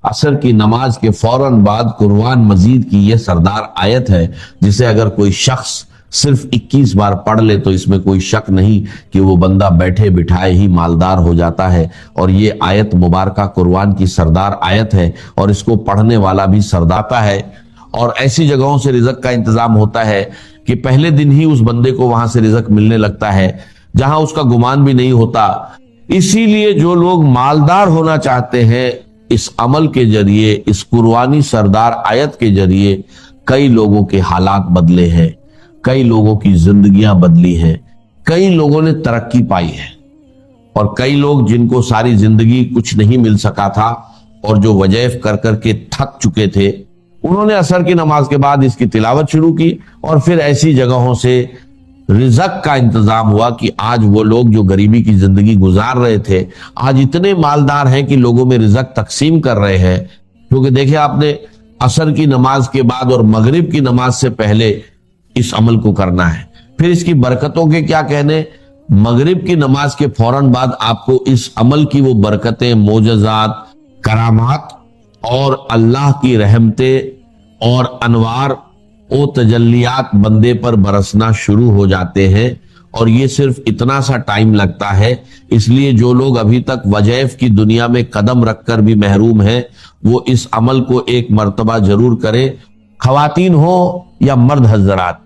عصر کی نماز کے فوراً بعد قرآن مجید کی یہ سردار آیت ہے جسے اگر کوئی شخص صرف 21 بار پڑھ لے تو اس میں کوئی شک نہیں کہ وہ بندہ بیٹھے بٹھائے ہی مالدار ہو جاتا ہے۔ اور یہ آیت مبارکہ قرآن کی سردار آیت ہے اور اس کو پڑھنے والا بھی سرداتا ہے، اور ایسی جگہوں سے رزق کا انتظام ہوتا ہے کہ پہلے دن ہی اس بندے کو وہاں سے رزق ملنے لگتا ہے جہاں اس کا گمان بھی نہیں ہوتا۔ اسی لیے جو لوگ مالدار ہونا چاہتے ہیں، اس عمل کے ذریعے، اس قرآنی سردار آیت کے ذریعے کئی لوگوں کے حالات بدلے ہیں، کئی لوگوں کی زندگیاں بدلی ہیں، کئی لوگوں نے ترقی پائی ہے، اور کئی لوگ جن کو ساری زندگی کچھ نہیں مل سکا تھا اور جو وظائف کر کر کے تھک چکے تھے، انہوں نے عصر کی نماز کے بعد اس کی تلاوت شروع کی، اور پھر ایسی جگہوں سے رزق کا انتظام ہوا کہ آج وہ لوگ جو غریبی کی زندگی گزار رہے تھے آج اتنے مالدار ہیں کہ لوگوں میں رزق تقسیم کر رہے ہیں۔ کیونکہ دیکھیں آپ نے عصر کی نماز کے بعد اور مغرب کی نماز سے پہلے اس عمل کو کرنا ہے۔ پھر اس کی برکتوں کے کیا کہنے، مغرب کی نماز کے فوراً بعد آپ کو اس عمل کی وہ برکتیں، معجزات، کرامات اور اللہ کی رحمتیں اور انوار و تجلیات بندے پر برسنا شروع ہو جاتے ہیں، اور یہ صرف اتنا سا ٹائم لگتا ہے۔ اس لیے جو لوگ ابھی تک وظائف کی دنیا میں قدم رکھ کر بھی محروم ہیں وہ اس عمل کو ایک مرتبہ ضرور کریں، خواتین ہو یا مرد حضرات،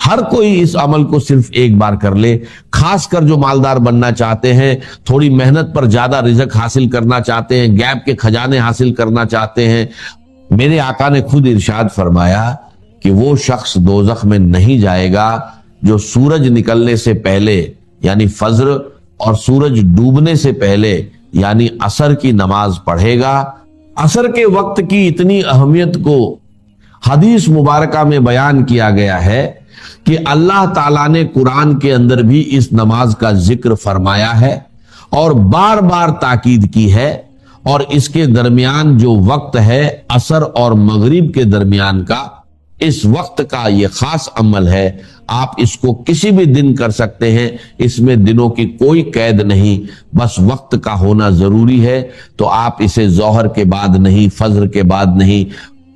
ہر کوئی اس عمل کو صرف ایک بار کر لے۔ خاص کر جو مالدار بننا چاہتے ہیں، تھوڑی محنت پر زیادہ رزق حاصل کرنا چاہتے ہیں، غیب کے خزانے حاصل کرنا چاہتے ہیں، میرے آقا نے خود ارشاد فرمایا کہ وہ شخص دوزخ میں نہیں جائے گا جو سورج نکلنے سے پہلے یعنی فجر اور سورج ڈوبنے سے پہلے یعنی عصر کی نماز پڑھے گا۔ عصر کے وقت کی اتنی اہمیت کو حدیث مبارکہ میں بیان کیا گیا ہے کہ اللہ تعالیٰ نے قرآن کے اندر بھی اس نماز کا ذکر فرمایا ہے اور بار بار تاکید کی ہے، اور اس کے درمیان جو وقت ہے عصر اور مغرب کے درمیان کا، اس وقت کا یہ خاص عمل ہے۔ آپ اس کو کسی بھی دن کر سکتے ہیں، اس میں دنوں کی کوئی قید نہیں، بس وقت کا ہونا ضروری ہے۔ تو آپ اسے ظہر کے بعد نہیں، فجر کے بعد نہیں،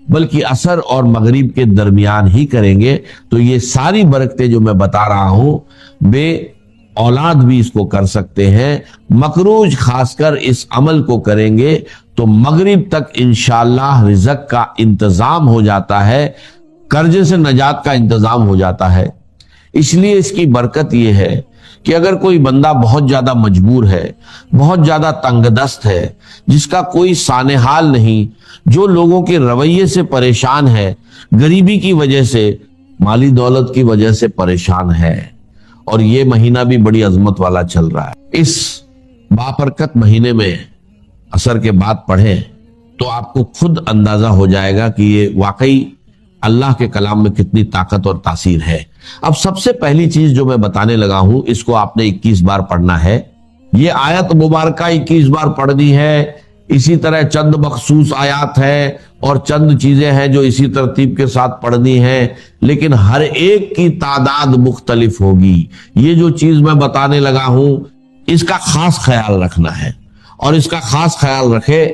بلکہ عصر اور مغرب کے درمیان ہی کریں گے تو یہ ساری برکتیں جو میں بتا رہا ہوں، بے اولاد بھی اس کو کر سکتے ہیں۔ مقروض خاص کر اس عمل کو کریں گے تو مغرب تک انشاءاللہ رزق کا انتظام ہو جاتا ہے، قرضے سے نجات کا انتظام ہو جاتا ہے۔ اس لیے اس کی برکت یہ ہے کہ اگر کوئی بندہ بہت زیادہ مجبور ہے، بہت زیادہ تنگ دست ہے، جس کا کوئی سانحال نہیں، جو لوگوں کے رویے سے پریشان ہے، غریبی کی وجہ سے، مالی دولت کی وجہ سے پریشان ہے، اور یہ مہینہ بھی بڑی عظمت والا چل رہا ہے، اس بابرکت مہینے میں عصر کے بعد پڑھیں تو آپ کو خود اندازہ ہو جائے گا کہ یہ واقعی اللہ کے کلام میں کتنی طاقت اور تاثیر ہے۔ اب سب سے پہلی چیز جو میں بتانے لگا ہوں، اس کو آپ نے 21 بار پڑھنا ہے۔ یہ آیت مبارکہ 21 بار پڑھنی ہے۔ اسی طرح چند مخصوص آیات ہیں اور چند چیزیں ہیں جو اسی ترتیب کے ساتھ پڑھنی ہیں، لیکن ہر ایک کی تعداد مختلف ہوگی۔ یہ جو چیز میں بتانے لگا ہوں اس کا خاص خیال رکھنا ہے، اور اس کا خاص خیال رکھے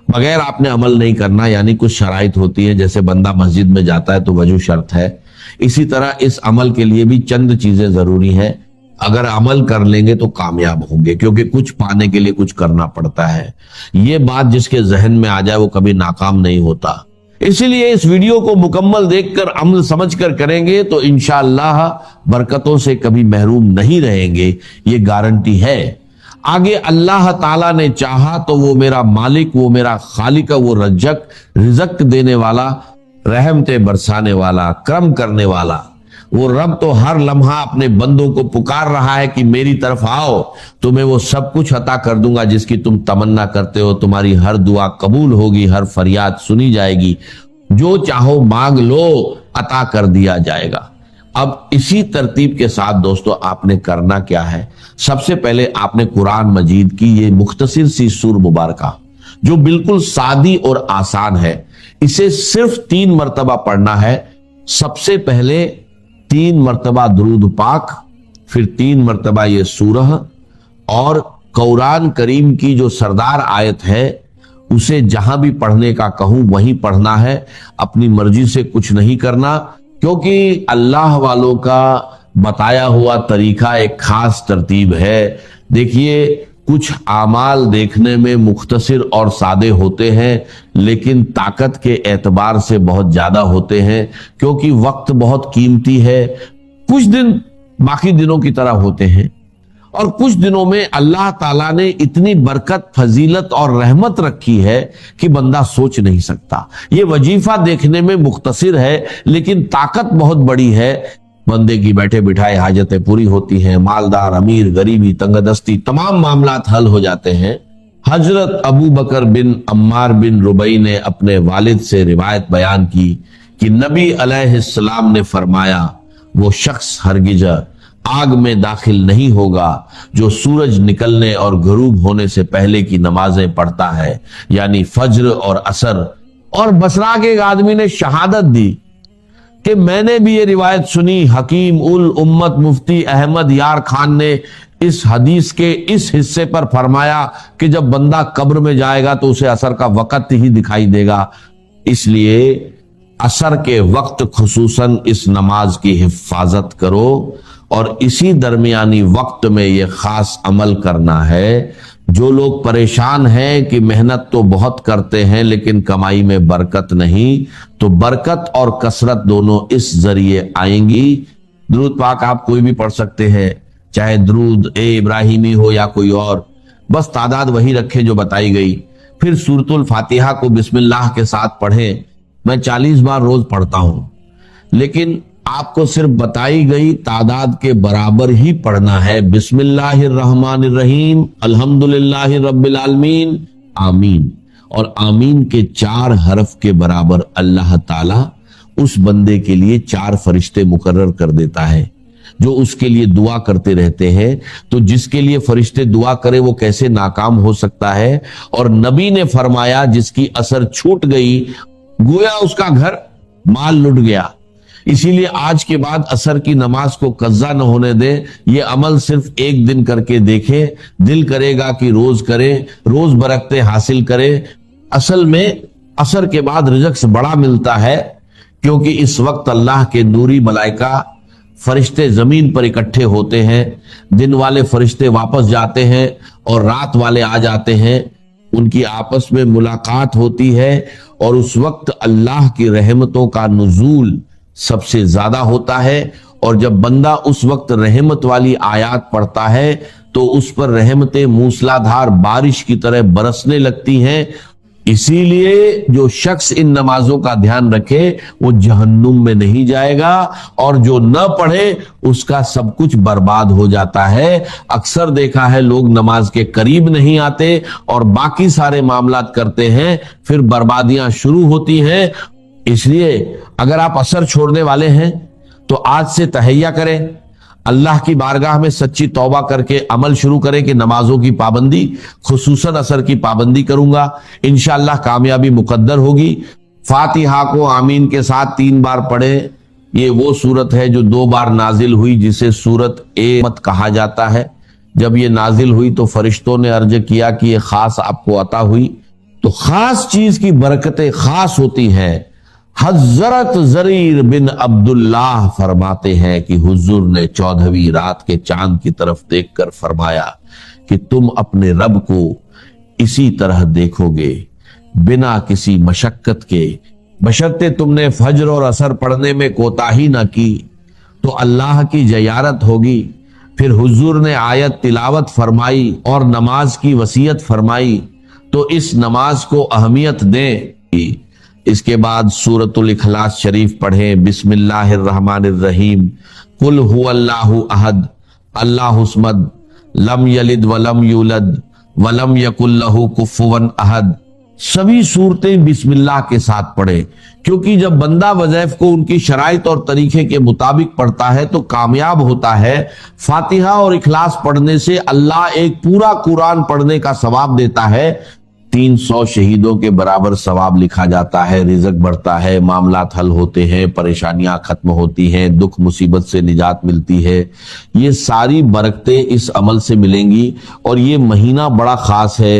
بغیر آپ نے عمل نہیں کرنا۔ یعنی کچھ شرائط ہوتی ہے، جیسے بندہ مسجد میں جاتا ہے تو وضو شرط ہے، اسی طرح اس عمل کے لیے بھی چند چیزیں ضروری ہیں۔ اگر عمل کر لیں گے تو کامیاب ہوں گے، کیونکہ کچھ پانے کے لیے کچھ کرنا پڑتا ہے۔ یہ بات جس کے ذہن میں آ جائے وہ کبھی ناکام نہیں ہوتا۔ اسی لیے اس ویڈیو کو مکمل دیکھ کر عمل سمجھ کر کریں گے تو انشاءاللہ برکتوں سے کبھی محروم نہیں رہیں گے، یہ گارنٹی ہے۔ آگے اللہ تعالیٰ نے چاہا تو وہ میرا مالک، وہ میرا خالق، وہ رزق دینے والا، رحمتیں برسانے والا، کرم کرنے والا، وہ رب تو ہر لمحہ اپنے بندوں کو پکار رہا ہے کہ میری طرف آؤ، تمہیں وہ سب کچھ عطا کر دوں گا جس کی تم تمنا کرتے ہو، تمہاری ہر دعا قبول ہوگی، ہر فریاد سنی جائے گی، جو چاہو مانگ لو عطا کر دیا جائے گا۔ اب اسی ترتیب کے ساتھ دوستو آپ نے کرنا کیا ہے؟ سب سے پہلے آپ نے قرآن مجید کی یہ مختصر سی سور مبارکہ جو بالکل سادی اور آسان ہے، اسے صرف 3 مرتبہ پڑھنا ہے۔ سب سے پہلے 3 مرتبہ درود پاک، پھر 3 مرتبہ یہ سورہ، اور قرآن کریم کی جو سردار آیت ہے اسے جہاں بھی پڑھنے کا کہوں وہیں پڑھنا ہے، اپنی مرضی سے کچھ نہیں کرنا، کیونکہ اللہ والوں کا بتایا ہوا طریقہ ایک خاص ترتیب ہے۔ دیکھیے کچھ اعمال دیکھنے میں مختصر اور سادے ہوتے ہیں لیکن طاقت کے اعتبار سے بہت زیادہ ہوتے ہیں، کیونکہ وقت بہت قیمتی ہے۔ کچھ دن باقی دنوں کی طرح ہوتے ہیں اور کچھ دنوں میں اللہ تعالیٰ نے اتنی برکت، فضیلت اور رحمت رکھی ہے کہ بندہ سوچ نہیں سکتا۔ یہ وظیفہ دیکھنے میں مختصر ہے لیکن طاقت بہت بڑی ہے۔ بندے کی بیٹھے بٹھائے حاجتیں پوری ہوتی ہیں، مالدار، امیر، غریبی، تنگ دستی، تمام معاملات حل ہو جاتے ہیں۔ حضرت ابو بکر بن عمار بن ربیع نے اپنے والد سے روایت بیان کی کہ نبی علیہ السلام نے فرمایا، وہ شخص ہرگز آگ میں داخل نہیں ہوگا جو سورج نکلنے اور غروب ہونے سے پہلے کی نمازیں پڑھتا ہے، یعنی فجر اور عصر۔ اور بصرہ کے ایک آدمی نے شہادت دی کہ میں نے بھی یہ روایت سنی، حکیم الامت مفتی احمد یار خان نے اس حدیث کے اس حصے پر فرمایا کہ جب بندہ قبر میں جائے گا تو اسے عصر کا وقت ہی دکھائی دے گا، اس لیے عصر کے وقت خصوصاً اس نماز کی حفاظت کرو اور اسی درمیانی وقت میں یہ خاص عمل کرنا ہے۔ جو لوگ پریشان ہیں کہ محنت تو بہت کرتے ہیں لیکن کمائی میں برکت نہیں، تو برکت اور کثرت دونوں اس ذریعے آئیں گی۔ درود پاک آپ کوئی بھی پڑھ سکتے ہیں، چاہے درود ابراہیمی ہو یا کوئی اور، بس تعداد وہی رکھیں جو بتائی گئی۔ پھر سورۃ الفاتحہ کو بسم اللہ کے ساتھ پڑھیں۔ میں 40 بار روز پڑھتا ہوں لیکن آپ کو صرف بتائی گئی تعداد کے برابر ہی پڑھنا ہے۔ بسم اللہ الرحمن الرحیم، الحمدللہ رب العالمین، آمین۔ اور آمین کے 4 حرف کے برابر اللہ تعالیٰ اس بندے کے لیے 4 فرشتے مقرر کر دیتا ہے جو اس کے لیے دعا کرتے رہتے ہیں۔ تو جس کے لیے فرشتے دعا کرے وہ کیسے ناکام ہو سکتا ہے؟ اور نبی نے فرمایا جس کی اثر چھوٹ گئی گویا اس کا گھر مال لٹ گیا۔ اسی لیے آج کے بعد عصر کی نماز کو قضا نہ ہونے دیں، یہ عمل صرف ایک دن کر کے دیکھیں، دل کرے گا کہ روز کرے، روز برکتیں حاصل کرے۔ اصل میں عصر کے بعد رزق بڑا ملتا ہے کیونکہ اس وقت اللہ کے نوری ملائکہ فرشتے زمین پر اکٹھے ہوتے ہیں، دن والے فرشتے واپس جاتے ہیں اور رات والے آ جاتے ہیں، ان کی آپس میں ملاقات ہوتی ہے اور اس وقت اللہ کی رحمتوں کا نزول سب سے زیادہ ہوتا ہے۔ اور جب بندہ اس وقت رحمت والی آیات پڑھتا ہے تو اس پر رحمتیں موسلادھار بارش کی طرح برسنے لگتی ہیں۔ اسی لیے جو شخص ان نمازوں کا دھیان رکھے وہ جہنم میں نہیں جائے گا، اور جو نہ پڑھے اس کا سب کچھ برباد ہو جاتا ہے۔ اکثر دیکھا ہے لوگ نماز کے قریب نہیں آتے اور باقی سارے معاملات کرتے ہیں، پھر بربادیاں شروع ہوتی ہیں۔ اس لیے اگر آپ عصر چھوڑنے والے ہیں تو آج سے تہیہ کریں، اللہ کی بارگاہ میں سچی توبہ کر کے عمل شروع کریں کہ نمازوں کی پابندی، خصوصاً عصر کی پابندی کروں گا، انشاءاللہ کامیابی مقدر ہوگی۔ فاتحہ کو آمین کے ساتھ 3 بار پڑھیں۔ یہ وہ سورت ہے جو 2 بار نازل ہوئی جسے سورت مت کہا جاتا ہے۔ جب یہ نازل ہوئی تو فرشتوں نے عرض کیا کہ یہ خاص آپ کو عطا ہوئی، تو خاص چیز کی برکتیں خاص ہوتی ہیں۔ حضرت زریر بن عبداللہ فرماتے ہیں کہ حضور نے 14ویں رات کے چاند کی طرف دیکھ کر فرمایا کہ تم اپنے رب کو اسی طرح دیکھو گے بنا کسی مشقت کے، بشرطے تم نے فجر اور عصر پڑھنے میں کوتاہی نہ کی تو اللہ کی زیارت ہوگی۔ پھر حضور نے آیت تلاوت فرمائی اور نماز کی وصیت فرمائی، تو اس نماز کو اہمیت دیں۔ اس کے بعد سورۃ الاخلاص شریف پڑھیں۔ بسم اللہ الرحمن الرحیم، قل هو اللہ احد اللہ الصمد لم یلد ولم یولد ولم یکن لہ کفوا احد۔ سبھی صورتیں بسم اللہ کے ساتھ پڑھیں، کیونکہ جب بندہ وظائف کو ان کی شرائط اور طریقے کے مطابق پڑھتا ہے تو کامیاب ہوتا ہے۔ فاتحہ اور اخلاص پڑھنے سے اللہ ایک پورا قرآن پڑھنے کا ثواب دیتا ہے۔ 300 شہیدوں کے برابر ثواب لکھا جاتا ہے، رزق بڑھتا ہے، معاملات حل ہوتے ہیں، پریشانیاں ختم ہوتی ہیں، دکھ مصیبت سے نجات ملتی ہے۔ یہ ساری برکتیں اس عمل سے ملیں گی۔ اور یہ مہینہ بڑا خاص ہے،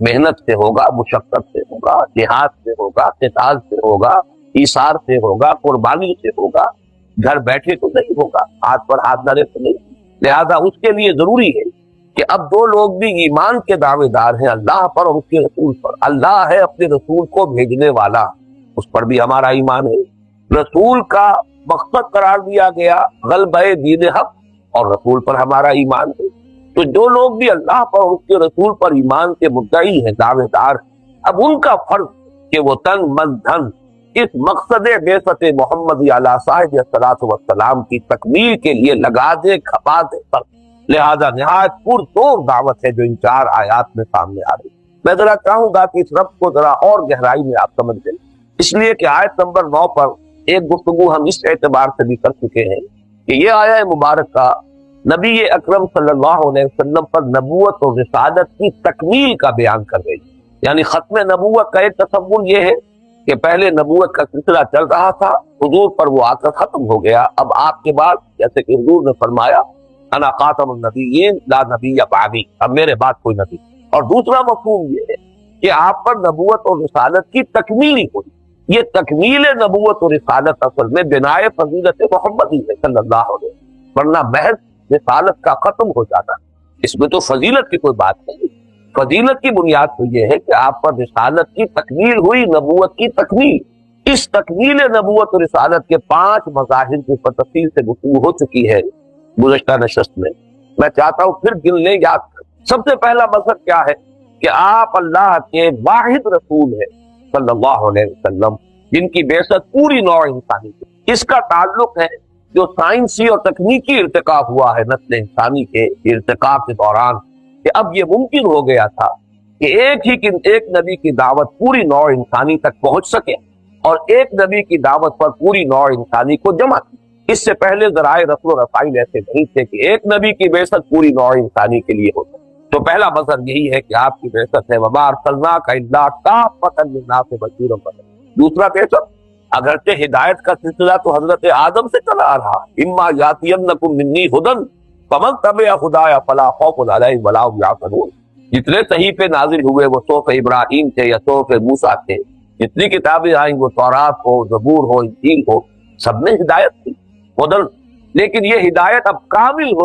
محنت سے ہوگا، مشقت سے ہوگا، جہاد سے ہوگا، قتال سے ہوگا، ایثار سے ہوگا، قربانی سے ہوگا، گھر بیٹھے تو نہیں ہوگا، ہاتھ پر ہاتھ دھرے تو نہیں۔ لہذا اس کے لیے ضروری ہے کہ اب دو لوگ بھی ایمان کے دعوے دار ہیں اللہ پر اور اس کے رسول پر۔ اللہ ہے اپنے رسول کو بھیجنے والا، اس پر بھی ہمارا ایمان ہے۔ رسول کا مقصد قرار دیا گیا غلبہ دین حق، اور رسول پر ہمارا ایمان ہے۔ تو جو لوگ بھی اللہ پر اور اس کے رسول پر ایمان کے مدعی ہیں، دعوے دار، اب ان کا فرض کہ وہ تن من دھن اس مقصد بعثت محمدی علیہ صاحب الصلاۃ والسلام کی تکمیل کے لیے لگا دے، کھپا دے سر۔ لہذا نہایت پرزور دعوت ہے جو ان 4 آیات میں سامنے آ رہی ہے۔ میں ذرا چاہوں گا کہ اس ربط کو ذرا اور گہرائی میں آپ سمجھ لیں، اس لیے کہ آیت نمبر 9 پر ایک گفتگو ہم اس اعتبار سے بھی کر چکے ہیں کہ یہ آیہ مبارکہ نبی اکرم صلی اللہ علیہ وسلم پر نبوت اور رسالت کی تکمیل کا بیان کر رہی ہے۔ یعنی ختم نبوت کا ایک تصور یہ ہے کہ پہلے نبوت کا سلسلہ چل رہا تھا، حضور پر وہ آ کر ختم ہو گیا، اب آپ کے بعد جیسے کہ حضور نے فرمایا انا خاتم النبیین لا نبی بعدی، اب میرے بعد کوئی نبی۔ اور دوسرا مفہوم یہ ہے کہ آپ پر نبوت اور رسالت کی تکمیل ہی ہوئی۔ یہ تکمیل نبوت اور رسالت اصل میں بنائے فضیلت محمدی ہے صلی اللہ علیہ وسلم، ورنہ محض رسالت کا ختم ہو جاتا، اس میں تو فضیلت کی کوئی بات نہیں۔ فضیلت کی بنیاد تو یہ ہے کہ آپ پر رسالت کی تکمیل ہوئی، نبوت کی تکمیل۔ اس تکمیل نبوت اور رسالت کے 5 مظاہر کی تفصیل سے گفتگو ہو چکی ہے گزشتہ نشست میں۔ میں چاہتا ہوں پھر گن لیں، یاد کریں۔ سب سے پہلا مظہر کیا ہے کہ آپ اللہ کے واحد رسول ہیں صلی اللہ علیہ وسلم، جن کی بعثت پوری نوع انسانی کی۔ اس کا تعلق ہے جو سائنسی اور تکنیکی ارتقا ہوا ہے نسل انسانی کے ارتقا کے دوران، کہ اب یہ ممکن ہو گیا تھا کہ ایک نبی کی دعوت پوری نوع انسانی تک پہنچ سکے، اور ایک نبی کی دعوت پر پوری نوع انسانی کو جمع کی۔ اس سے پہلے ذرائع رسل و رسائل ایسے نہیں تھے کہ ایک نبی کی بعثت پوری نوع انسانی کے لیے ہوتا۔ تو پہلا مظہر یہی ہے کہ آپ کی بعثت ہے وما ارسلناک الا کافۃ للناس بشیرا ونذیرا۔ دوسرا بعثت اگرچہ ہدایت کا سلسلہ تو حضرت آدم سے چلا آ رہا، اما یاتینکم منی ھدی فمن تبع خدایا فلا خوف علیہم ولا هم یحزنون۔ جتنے صحیفے نازل ہوئے وہ صحف ابراہیم تھے یا صحف موسیٰ تھے، جتنی کتابیں آئیں وہ تورات ہو، زبور ہو، انجیل ہو، سب میں ہدایت تھی، ہدن۔ لیکن یہ ہدایت اب کامل ہو